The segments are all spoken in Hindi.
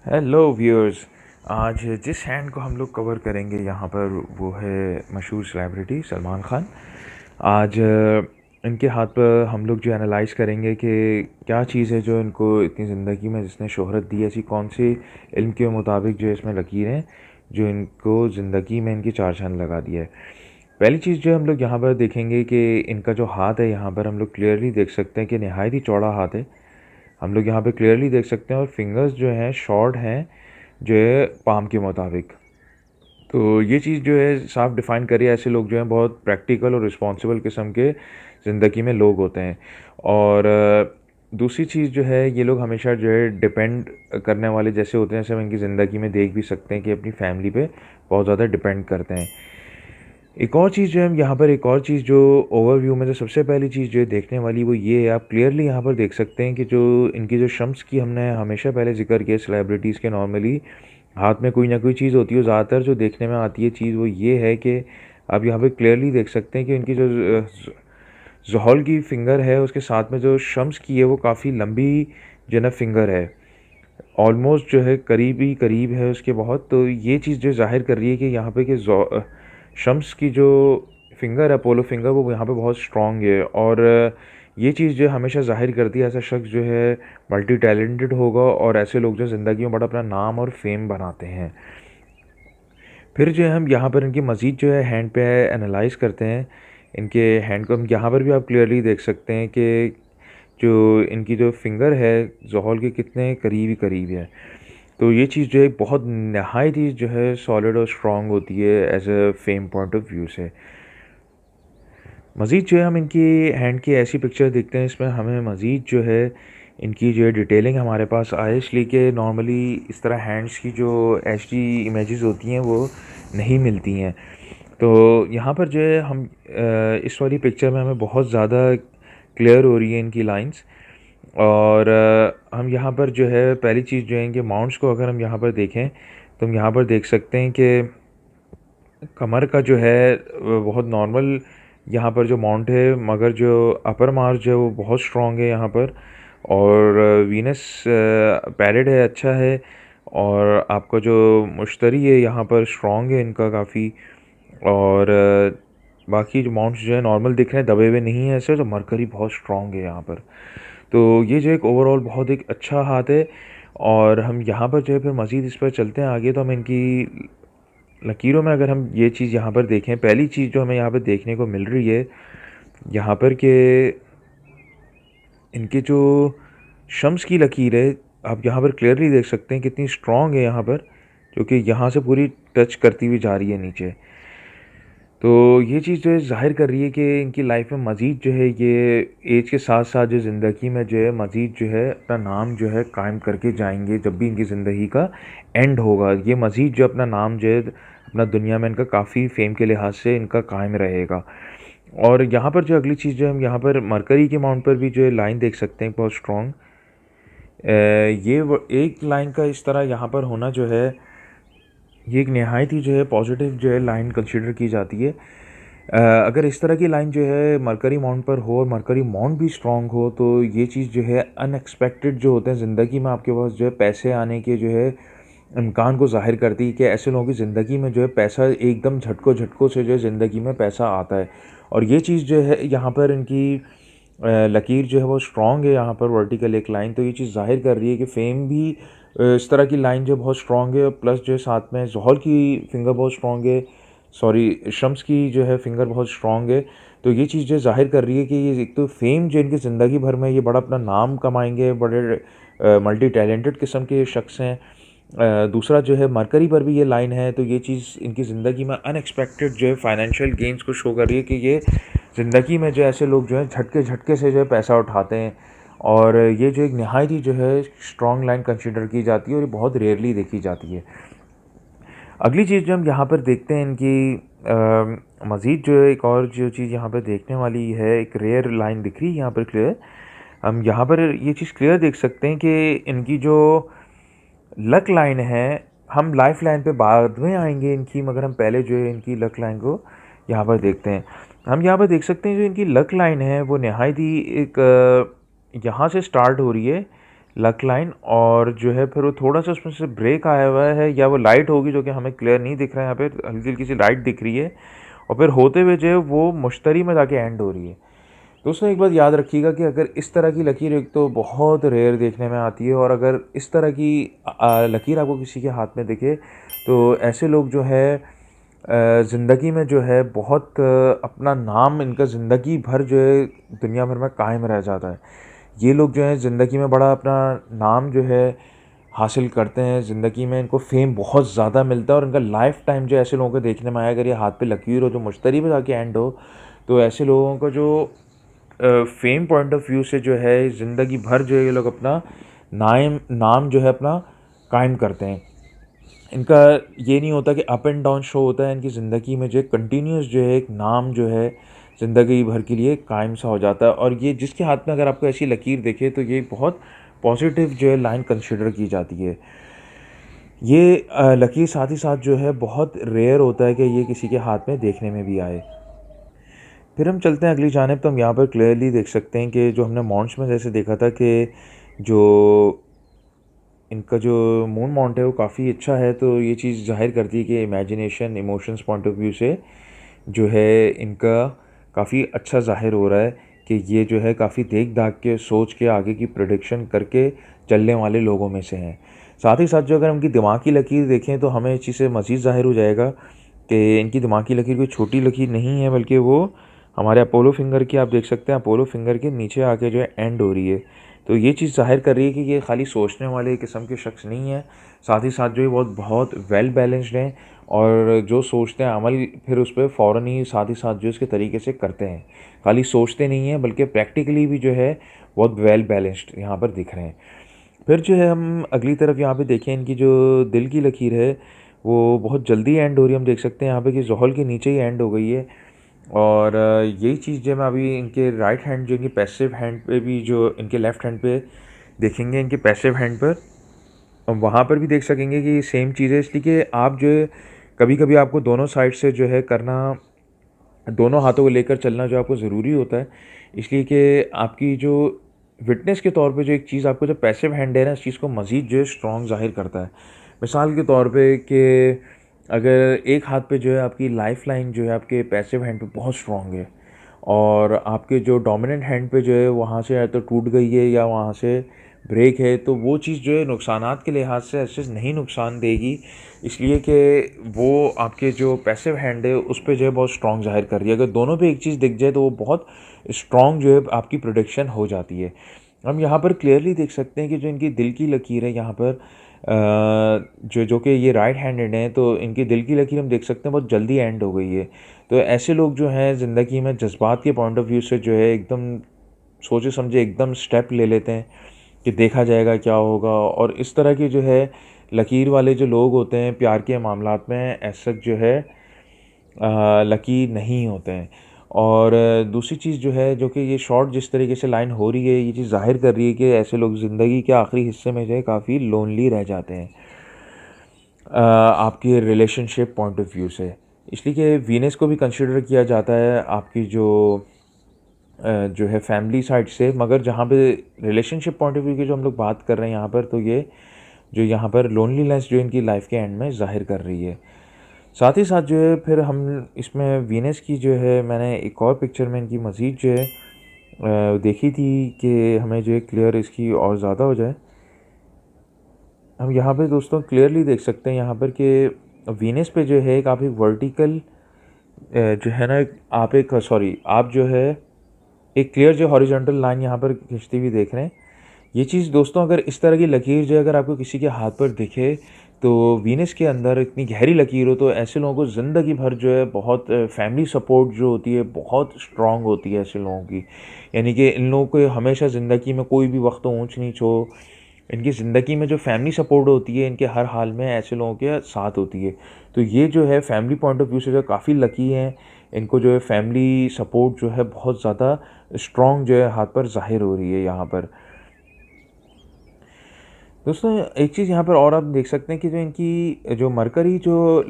Hello viewers. आज जिस हैंड को हम लोग कवर करेंगे यहाँ पर वो है मशहूर सेलिब्रिटी सलमान खान। आज इनके हाथ पर हम लोग जो एनालाइज करेंगे कि क्या चीज़ है जो इनको इतनी ज़िंदगी में जिसने शोहरत दी, ऐसी कौन सी इल्म के मुताबिक जो इसमें लकीरें जो इनको ज़िंदगी में इनकी चार चांद लगा दिया है। पहली चीज़ जो हम लोग यहाँ पर देखेंगे कि इनका जो हाथ है, यहाँ पर हम लोग क्लियरली देख सकते हैं कि नहायत ही चौड़ा हाथ है। हम लोग यहाँ पे क्लियरली देख सकते हैं और फिंगर्स जो हैं शॉर्ट हैं जो है पाम के मुताबिक। तो ये चीज़ जो है साफ डिफ़ाइन करिए, ऐसे लोग जो हैं बहुत प्रैक्टिकल और रिस्पॉन्सिबल किस्म के ज़िंदगी में लोग होते हैं। और दूसरी चीज़ जो है, ये लोग हमेशा जो है डिपेंड करने वाले जैसे होते हैं, जैसे हम इनकी ज़िंदगी में देख भी सकते हैं कि अपनी फैमिली पे बहुत ज़्यादा डिपेंड करते हैं। एक और चीज़ जो है हम यहाँ पर, एक और चीज़ जो ओवरव्यू में जो सबसे पहली चीज़ जो है देखने वाली वो ये है, आप क्लियरली यहाँ पर देख सकते हैं कि जो इनकी जो शम्स की हमने हमेशा पहले जिक्र किया सेलिब्रिटीज़ के, नॉर्मली हाथ में कोई ना कोई चीज़ होती है। ज़्यादातर जो देखने में आती है चीज़ वो ये है कि आप यहाँ पे क्लियरली देख सकते हैं कि इनकी जो ज़ोहल की फ़िंगर है उसके साथ में जो शम्स की है वो काफ़ी लंबी जो है फिंगर है, ऑलमोस्ट जो है करीब ही करीब है उसके बहुत। तो ये चीज़ जो ज़ाहिर कर रही है कि यहाँ पे कि शम्स की जो फिंगर है, पोलो फिंगर, वो यहाँ पे बहुत स्ट्रॉन्ग है। और ये चीज़ जो है हमेशा ज़ाहिर करती है ऐसा शख्स जो है मल्टी टैलेंटेड होगा और ऐसे लोग जो ज़िंदगी में बड़ा अपना नाम और फेम बनाते हैं। फिर जो है हम यहाँ पर इनकी मज़ीद जो है हैंड पे एनालाइज़ करते हैं। इनके हैंड को हम यहाँ पर भी आप क्लियरली देख सकते हैं कि जो इनकी जो फिंगर है ज़ोहल के कितने करीब ही करीब है। तो ये चीज़ जो है बहुत नहायत ही जो है सॉलिड और स्ट्रॉन्ग होती है as a fame point of view से। मज़ीद जो है हम इनकी हैंड की ऐसी पिक्चर देखते हैं इसमें हमें मज़ीद जो है इनकी जो है डिटेलिंग हमारे पास आए, इसलिए कि नॉर्मली इस तरह हैंड्स की जो एचडी इमेजेस होती हैं वो नहीं मिलती हैं। तो यहाँ पर जो है हम इस वाली पिक्चर में हमें बहुत ज़्यादा क्लियर हो रही है इनकी लाइंस। और हम यहाँ पर जो है पहली चीज़ जो है इनके माउंट्स को अगर हम यहाँ पर देखें तो हम यहाँ पर देख सकते हैं कि कमर का जो है बहुत नॉर्मल यहाँ पर जो माउंट है, मगर जो अपर मार्च जो है वो बहुत स्ट्रॉन्ग है यहाँ पर। और वीनस पैरेड है, अच्छा है। और आपका जो मुश्तरी है यहाँ पर स्ट्रॉन्ग है इनका काफ़ी। और बाकी जो माउंट्स जो है नॉर्मल दिख रहे हैं, दबे हुए नहीं हैं ऐसे। तो मरकरी बहुत स्ट्रॉन्ग है यहाँ पर। तो ये जो एक ओवरऑल बहुत एक अच्छा हाथ है। और हम यहाँ पर जो है फिर मज़ीद इस पर चलते हैं आगे, तो हम इनकी लकीरों में अगर हम ये चीज़ यहाँ पर देखें, पहली चीज़ जो हमें यहाँ पर देखने को मिल रही है यहाँ पर कि इनके जो शम्स की लकीर है, आप यहाँ पर क्लियरली देख सकते हैं कितनी स्ट्रॉन्ग है यहाँ पर, जो कि यहाँ से पूरी टच करती हुई जा रही है नीचे। तो ये चीज़ जो है ज़ाहिर कर रही है कि इनकी लाइफ में मज़ीद जो है ये एज के साथ साथ जो ज़िंदगी में जो है मज़ीद जो है अपना नाम जो है कायम करके जाएंगे। जब भी इनकी ज़िंदगी का एंड होगा, ये मज़ीद जो अपना नाम जो है अपना दुनिया में इनका काफ़ी फेम के लिहाज से इनका कायम रहेगा। और यहाँ पर जो अगली चीज़ जो हम यहाँ पर मरकरी के माउंट पर भी जो है लाइन देख सकते हैं बहुत स्ट्रॉन्ग। ये एक लाइन का इस तरह यहाँ पर होना जो है ये एक नहायत ही जो है पॉजिटिव जो है लाइन कंसिडर की जाती है। अगर इस तरह की लाइन जो है मरकरी माउंट पर हो और मरकरी माउंट भी स्ट्रॉन्ग हो, तो ये चीज़ जो है अनएक्सपेक्टेड जो होते हैं ज़िंदगी में आपके पास जो है पैसे आने के जो है इम्कान को ज़ाहिर करती है कि ऐसे लोगों की ज़िंदगी में जो है पैसा एकदम झटकों झटकों से जो है ज़िंदगी में पैसा आता है। और ये चीज़ जो है यहाँ पर इनकी लकीर जो है वो स्ट्रॉन्ग है यहाँ पर वर्टिकल एक लाइन। तो ये चीज़ ज़ाहिर कर रही है कि फ़ेम भी इस तरह की लाइन जो बहुत स्ट्रॉन्ग है, प्लस जो है साथ में ज़ोहल की फिंगर बहुत स्ट्रॉन्ग है, सॉरी शम्स की जो है फिंगर बहुत स्ट्रॉन्ग है। तो ये चीज़ जो ज़ाहिर कर रही है कि ये एक तो फेम जो इनकी ज़िंदगी भर में ये बड़ा अपना नाम कमाएंगे, बड़े मल्टी टैलेंटेड किस्म के शख्स हैं। दूसरा जो है मरकरी पर भी ये लाइन है, तो ये चीज़ इनकी ज़िंदगी में अनएक्सपेक्टेड जो है फाइनेंशियल गेंस को शो कर रही है कि ये ज़िंदगी में जो ऐसे लोग जो हैं झटके झटके से जो है पैसा उठाते हैं। और ये जो एक नहायत ही जो है स्ट्रॉन्ग लाइन कंसिडर की जाती है और ये बहुत रेयरली देखी जाती है। अगली चीज़ जो हम यहाँ पर देखते हैं इनकी मज़ीद जो है एक और जो चीज़ यहाँ पर देखने वाली है, एक रेयर लाइन दिख रही है यहाँ पर क्लियर। हम यहाँ पर ये चीज़ क्लियर देख सकते हैं कि इनकी जो लक लाइन है, हम लाइफ लाइन पे बाद में आएंगे इनकी, मगर हम पहले जो है इनकी लक लाइन को यहाँ पर देखते हैं। हम यहाँ पर देख सकते हैं जो इनकी लक लाइन है वो नहायत ही एक यहाँ से स्टार्ट हो रही है, लक लाइन, और जो है फिर वो थोड़ा-सा उसमें से ब्रेक आया हुआ है, या वो लाइट होगी जो कि हमें क्लियर नहीं दिख रहा है, यहाँ पे हल्की-हल्की सी लाइट दिख रही है, और फिर होते हुए जो है वो मुश्तरी में जाके एंड हो रही है। दोस्तों एक बात याद रखिएगा कि अगर इस तरह की लकीर एक तो बहुत रेयर देखने में आती है, और अगर इस तरह की लकीर आपको किसी के हाथ में दिखे, तो ऐसे लोग जो है ज़िंदगी में जो है बहुत अपना नाम इनका ज़िंदगी भर जो है दुनिया भर में कायम रह जाता है। ये लोग जो हैं ज़िंदगी में बड़ा अपना नाम जो है हासिल करते हैं, ज़िंदगी में इनको फ़ेम बहुत ज़्यादा मिलता है, और इनका लाइफ़ टाइम जो ऐसे लोगों को देखने में आया, अगर ये हाथ पे लकीर हो जो मुश्तरी पे जाके एंड हो, तो ऐसे लोगों को जो फ़ेम पॉइंट ऑफ व्यू से जो है ज़िंदगी भर जो है ये लोग अपना नाम जो है अपना कायम करते हैं। इनका ये नहीं होता कि अप एंड डाउन शो होता है, इनकी ज़िंदगी में जो है कंटिन्यूस जो है एक नाम जो है ज़िंदगी भर के लिए कायम सा हो जाता है। और ये जिसके हाथ में अगर आपको ऐसी लकीर दिखे, तो ये बहुत पॉजिटिव जो है लाइन कंसिडर की जाती है। ये लकीर साथ ही साथ जो है बहुत रेयर होता है कि ये किसी के हाथ में देखने में भी आए। फिर हम चलते हैं अगली जानिब, तो हम यहाँ पर क्लियरली देख सकते हैं कि जो हमने माउंट्स में जैसे देखा था कि जो इनका जो मून माउंट है वो काफ़ी अच्छा है, तो ये चीज़ ज़ाहिर करती है कि imagination, emotions point of view से जो है इनका काफ़ी अच्छा ज़ाहिर हो रहा है कि ये जो है काफ़ी देख-दाख के, सोच के, आगे की प्रेडिक्शन करके चलने वाले लोगों में से हैं। साथ ही साथ जो अगर उनकी दिमाग की लकीर देखें, तो हमें इस चीज़ से मज़ीद ज़ाहिर हो जाएगा कि इनकी दिमाग की लकीर कोई छोटी लकीर नहीं है, बल्कि वो हमारे अपोलो फिंगर की, आप देख सकते हैं अपोलो फिंगर के नीचे आके जो है एंड हो रही है। तो ये चीज़ ज़ाहिर कर रही है कि ये खाली सोचने वाले किस्म के शख्स नहीं हैं, साथ ही साथ जो है बहुत बहुत वेल बैलेंस्ड हैं, और जो सोचते हैं अमल फिर उस पे फ़ौरन ही साथ जो इसके तरीके से करते हैं। खाली सोचते नहीं हैं, बल्कि प्रैक्टिकली भी जो है बहुत वेल बैलेंस्ड यहाँ पर दिख रहे हैं। फिर जो है हम अगली तरफ यहाँ पे देखें, इनकी जो दिल की लकीर है वो बहुत जल्दी एंड हो रही है। हम देख सकते हैं यहाँ पे कि ज़ोहल के नीचे ही एंड हो गई है, और यही चीज़ जो मैं अभी इनके राइट हैंड, जो इनकी पैसिव हैंड पे भी, जो इनके लेफ़्ट हैंड पे देखेंगे, इनके पैसिव हैंड पर, वहाँ पर भी देख सकेंगे कि सेम चीज़ है। इसलिए कि आप जो है कभी-कभी आपको दोनों साइड से जो है करना, दोनों हाथों को लेकर चलना जो आपको ज़रूरी होता है। इसलिए कि आपकी जो विटनेस के तौर पे जो एक चीज़ आपको जो पैसिव हैंड है ना, इस चीज़ को मज़ीद जो है स्ट्रॉन्ग ज़ाहिर करता है। मिसाल के तौर पे कि अगर एक हाथ पे जो है आपकी लाइफ़लाइन जो है आपके पैसिव हैंड पे बहुत स्ट्रॉन्ग है, और आपके जो डोमिनेंट हैंड पे जो है वहाँ से या तो टूट गई है या वहाँ से ब्रेक है, तो वो चीज़ जो है नुकसानात के लिहाज से ऐसे नहीं नुकसान देगी, इसलिए कि वो आपके जो पैसिव हैंड है उस पे जो है बहुत स्ट्रॉन्ग ज़ाहिर कर रही है। अगर दोनों पे एक चीज़ दिख जाए, तो वो बहुत स्ट्रॉन्ग जो है आपकी प्रेडिक्शन हो जाती है। हम यहाँ पर क्लियरली देख सकते हैं कि जो इनकी दिल की लकीर है यहाँ पर, जो कि ये राइट हैंडेड हैं, तो इनकी दिल की लकीर हम देख सकते हैं बहुत जल्दी एंड हो गई है। तो ऐसे लोग जो हैं ज़िंदगी में जज्बात के पॉइंट ऑफ व्यू से जो है एकदम सोचे समझे एकदम स्टेप ले लेते हैं कि देखा जाएगा क्या होगा, और इस तरह के जो है लकीर वाले जो लोग होते हैं प्यार के मामलात में, ऐसा जो है लकीर नहीं होते हैं। और दूसरी चीज़ जो है, जो कि ये शॉर्ट जिस तरीके से लाइन हो रही है, ये चीज़ ज़ाहिर कर रही है कि ऐसे लोग ज़िंदगी के आखिरी हिस्से में जो है काफ़ी लोनली रह जाते हैं आपके रिलेशनशिप पॉइंट ऑफ व्यू से। इसलिए कि वीनस को भी कंसिडर किया जाता है आपकी जो है फैमिली साइड से, मगर जहाँ पे रिलेशनशिप पॉइंट ऑफ व्यू की जो हम लोग बात कर रहे हैं यहाँ पर, तो ये जो यहाँ पर लोनलीनेस जो इनकी लाइफ के एंड में ज़ाहिर कर रही है। साथ ही साथ जो है फिर हम इसमें वीनस की जो है, मैंने एक और पिक्चर में इनकी मज़ीद जो है देखी थी कि हमें जो है क्लियर इसकी और ज़्यादा हो जाए। हम यहाँ पे दोस्तों क्लियरली देख सकते हैं यहाँ पर कि वीनस पे जो है एक आप एक वर्टिकल जो है ना, आप जो है एक क्लियर जो हॉरिजॉन्टल लाइन यहाँ पर खींचती हुई देख रहे हैं। ये चीज़ दोस्तों, अगर इस तरह की लकीर जो है अगर आपको किसी के हाथ पर दिखे, तो वीनस के अंदर इतनी गहरी लकीर हो, तो ऐसे लोगों को ज़िंदगी भर जो है बहुत फैमिली सपोर्ट जो होती है बहुत स्ट्रॉन्ग होती है ऐसे लोगों की। यानी कि इन लोगों को हमेशा ज़िंदगी में कोई भी वक्त ऊंच नीच हो, इनकी ज़िंदगी में जो फैमिली सपोर्ट होती है, इनके हर हाल में ऐसे लोगों के साथ होती है। तो ये जो है फैमिली पॉइंट ऑफ व्यू से जो काफ़ी लकी हैं, इनको जो है फैमिली सपोर्ट जो है बहुत ज़्यादा स्ट्रॉन्ग जो है हाथ पर ज़ाहिर हो रही है यहाँ पर। दोस्तों एक चीज़ यहाँ पर और आप देख सकते हैं कि जो इनकी जो मरकरी जो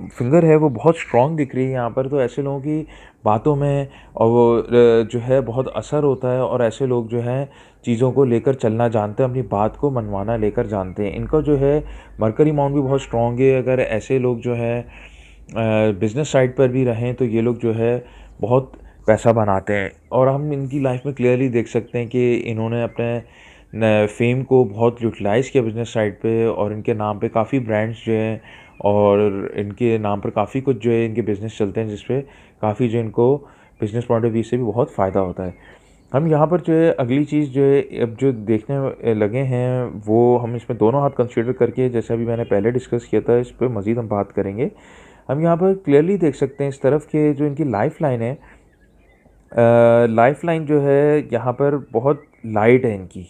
फिंगर है वो बहुत स्ट्रॉन्ग दिख रही है यहाँ पर। तो ऐसे लोगों की बातों में और वो जो है बहुत असर होता है, और ऐसे लोग जो हैं चीज़ों को लेकर चलना जानते हैं, अपनी बात को मनवाना लेकर जानते हैं। इनका जो है मरकरी माउंट भी बहुत स्ट्रॉन्ग है। अगर ऐसे लोग जो है बिजनेस साइड पर भी रहें तो ये लोग जो है बहुत पैसा बनाते हैं, और हम इनकी लाइफ में क्लियरली देख सकते हैं कि इन्होंने अपने फेम को बहुत यूटिलाइज़ किया बिजनेस साइड पे, और इनके नाम पे काफ़ी ब्रांड्स जो हैं और इनके नाम पर काफ़ी कुछ जो है इनके बिज़नेस चलते हैं, जिसपे काफ़ी जो इनको बिज़नेस पॉइंट ऑफ व्यू से भी बहुत फ़ायदा होता है। हम यहाँ पर जो है अगली चीज़ जो है अब जो देखने लगे हैं, वो हम इसमें दोनों हाथ कंसीडर करके, जैसे अभी मैंने पहले डिस्कस किया था, इस पे मज़ीद हम बात करेंगे। हम यहाँ पर क्लियरली देख सकते हैं इस तरफ के जो इनकी लाइफ लाइन है, लाइफ लाइन जो है यहाँ पर बहुत लाइट है इनकी।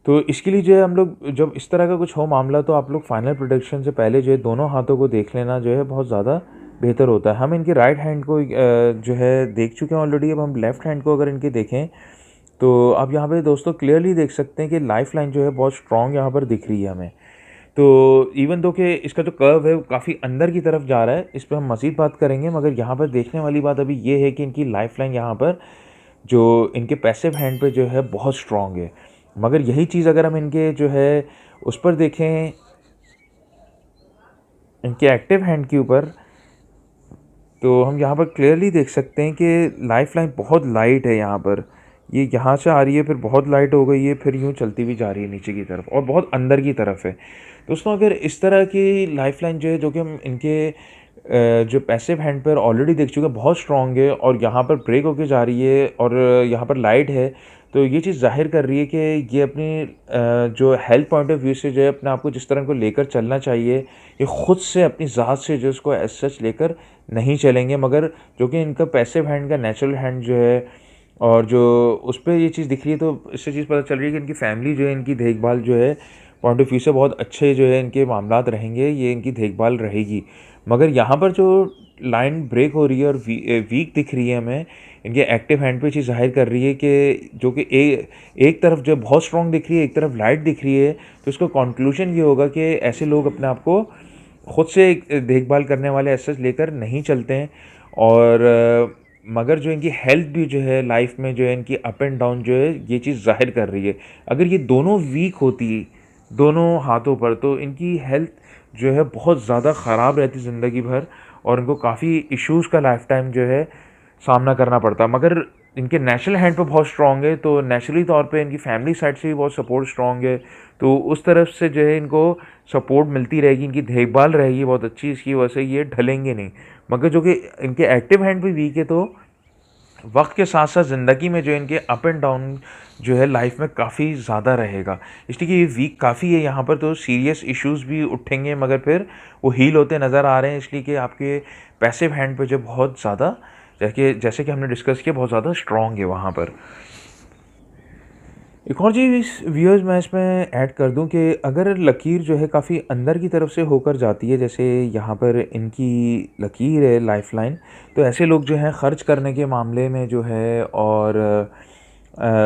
तो इसके लिए जो है हम लोग जब इस तरह का कुछ हो मामला, तो आप लोग फाइनल प्रोडक्शन से पहले जो है दोनों हाथों को देख लेना जो है बहुत ज़्यादा बेहतर होता है। हम इनके राइट हैंड को जो है देख चुके हैं ऑलरेडी। अब हम लेफ़्ट हैंड को अगर इनके देखें तो आप यहाँ पे दोस्तों क्लियरली देख सकते हैं कि लाइफ लाइन जो है बहुत स्ट्रॉन्ग यहाँ पर दिख रही है हमें। तो इवन दो कि इसका जो कर्व है वो काफ़ी अंदर की तरफ जा रहा है, इस पे हम मज़ीद बात करेंगे, मगर यहाँ पर देखने वाली बात अभी ये है कि इनकी लाइफ लाइन यहाँ पर जो इनके पैसिव हैंड पे जो है बहुत स्ट्रॉन्ग है। मगर यही चीज़ अगर हम इनके जो है उस पर देखें, इनके एक्टिव हैंड के ऊपर, तो हम यहाँ पर क्लियरली देख सकते हैं कि लाइफ लाइन बहुत लाइट है यहाँ पर। ये यहाँ से आ रही है, फिर बहुत लाइट हो गई है, फिर यूँ चलती हुई जा रही है नीचे की तरफ, और बहुत अंदर की तरफ है। दोस्तों अगर इस तरह की लाइफ लाइन जो है, जो कि हम इनके जो पैसिव हैंड पर ऑलरेडी देख चुके हैं बहुत स्ट्रॉन्ग है, और यहाँ पर ब्रेक होके जा रही है, और यहाँ पर लाइट है, तो ये चीज़ ज़ाहिर कर रही है कि ये अपनी जो हेल्थ पॉइंट ऑफ व्यू से जो है अपने आप को जिस तरह को लेकर चलना चाहिए, ये ख़ुद से अपनी ज़ात से जो उसको एज सच लेकर नहीं चलेंगे, मगर जो कि इनका पैसिव हैंड का नेचुरल हैंड जो है, और जो उस पर ये चीज़ दिख रही है, तो इससे चीज़ पता चल रही है कि इनकी फैमिली जो है इनकी देखभाल जो है पॉइंट ऑफ व्यू से बहुत अच्छे जो है इनके मामलात रहेंगे, ये इनकी देखभाल रहेगी। मगर यहाँ पर जो लाइन ब्रेक हो रही है और वीक दिख रही है हमें, इनके एक्टिव हैंड पे चीज़ ज़ाहिर कर रही है कि जो कि एक तरफ जो बहुत स्ट्रॉन्ग दिख रही है, एक तरफ लाइट दिख रही है, तो इसका कंक्लूजन ये होगा कि ऐसे लोग अपने आप को खुद से देखभाल करने वाले एसेस लेकर नहीं चलते हैं। और मगर जो इनकी हेल्थ भी जो है लाइफ में जो है इनकी अप एंड डाउन जो है ये चीज़ ज़ाहिर कर रही है। अगर ये दोनों वीक होती दोनों हाथों पर, तो इनकी हेल्थ जो है बहुत ज़्यादा ख़राब रहती ज़िंदगी भर, और इनको काफ़ी इश्यूज़ का लाइफ टाइम जो है सामना करना पड़ता। मगर इनके नेचुरल हैंड पे बहुत स्ट्रॉन्ग है, तो नेचुरली तौर पे इनकी फैमिली साइड से भी बहुत सपोर्ट स्ट्रॉन्ग है, तो उस तरफ से जो है इनको सपोर्ट मिलती रहेगी, इनकी देखभाल रहेगी बहुत अच्छी, इसकी वजह से ये ढलेंगे नहीं। मगर जो कि इनके एक्टिव हैंड भी वीक है, तो वक्त के साथ साथ ज़िंदगी में जो इनके अप एंड डाउन जो है लाइफ में काफ़ी ज़्यादा रहेगा, इसलिए कि ये वीक काफ़ी है यहाँ पर, तो सीरियस इश्यूज़ भी उठेंगे, मगर फिर वो हील होते नज़र आ रहे हैं, इसलिए कि आपके पैसिव हैंड पे जो बहुत ज़्यादा जैसे कि हमने डिस्कस किया बहुत ज़्यादा स्ट्रॉन्ग है वहाँ पर। एक और चीज़ व्यूअर्स मैं इसमें ऐड कर दूं कि अगर लकीर जो है काफ़ी अंदर की तरफ से होकर जाती है, जैसे यहाँ पर इनकी लकीर है लाइफ लाइन, तो ऐसे लोग जो हैं ख़र्च करने के मामले में जो है, और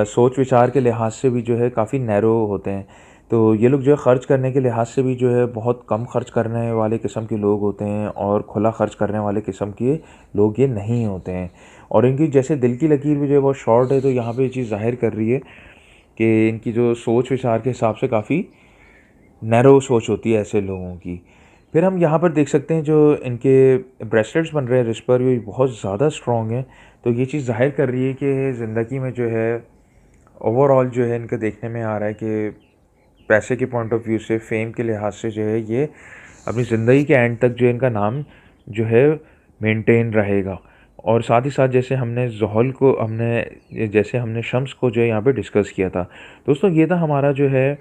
सोच विचार के लिहाज से भी जो है काफ़ी नैरो होते हैं। तो ये लोग जो है ख़र्च करने के लिहाज से भी जो है बहुत कम ख़र्च करने वाले किस्म के लोग होते हैं, और खुला ख़र्च करने वाले किस्म के लोग ये नहीं होते हैं। और इनकी जैसे दिल की लकीर भी जो है बहुत शॉर्ट है, तो यहाँ पे ये चीज़ ज़ाहिर कर रही है कि इनकी जो सोच विचार के हिसाब से काफ़ी नैरो सोच होती है ऐसे लोगों की। फिर हम यहाँ पर देख सकते हैं जो इनके ब्रेसलेट्स बन रहे हैं रिस्ट पर, ये बहुत ज़्यादा स्ट्रॉन्ग हैं, तो ये चीज़ ज़ाहिर कर रही है कि ज़िंदगी में जो है ओवरऑल जो है इनका देखने में आ रहा है कि पैसे के पॉइंट ऑफ व्यू से, फेम के लिहाज से जो है ये अपनी ज़िंदगी के एंड तक जो है इनका नाम जो है मेंटेन रहेगा। और साथ ही साथ जैसे हमने शम्स को जो है यहाँ पे डिस्कस किया था। दोस्तों ये था हमारा जो है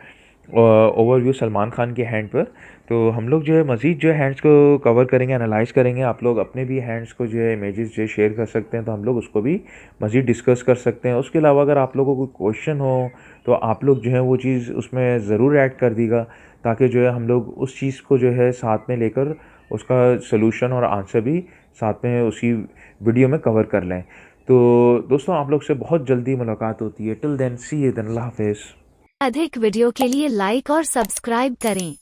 ओवरव्यू सलमान खान के हैंड पर। तो हम लोग जो है मज़ीद जो है हैंड्स को कवर करेंगे, एनालाइज़ करेंगे। आप लोग अपने भी हैंड्स को जो है इमेजेस जो है शेयर कर सकते हैं, तो हम लोग उसको भी मज़ीद डिस्कस कर सकते हैं। उसके अलावा अगर आप लोगों को कोई क्वेश्चन हो तो आप लोग जो है वो चीज़ उसमें ज़रूर ऐड कर दीजिएगा, ताकि जो है हम लोग उस चीज़ को जो है साथ में लेकर उसका सलूशन और आंसर भी साथ में उसी वीडियो में कवर कर लें। तो दोस्तों आप लोग से बहुत जल्दी मुलाकात होती है। Till then see you then, अल्लाह हाफ़िज़। अधिक वीडियो के लिए लाइक और सब्सक्राइब करें।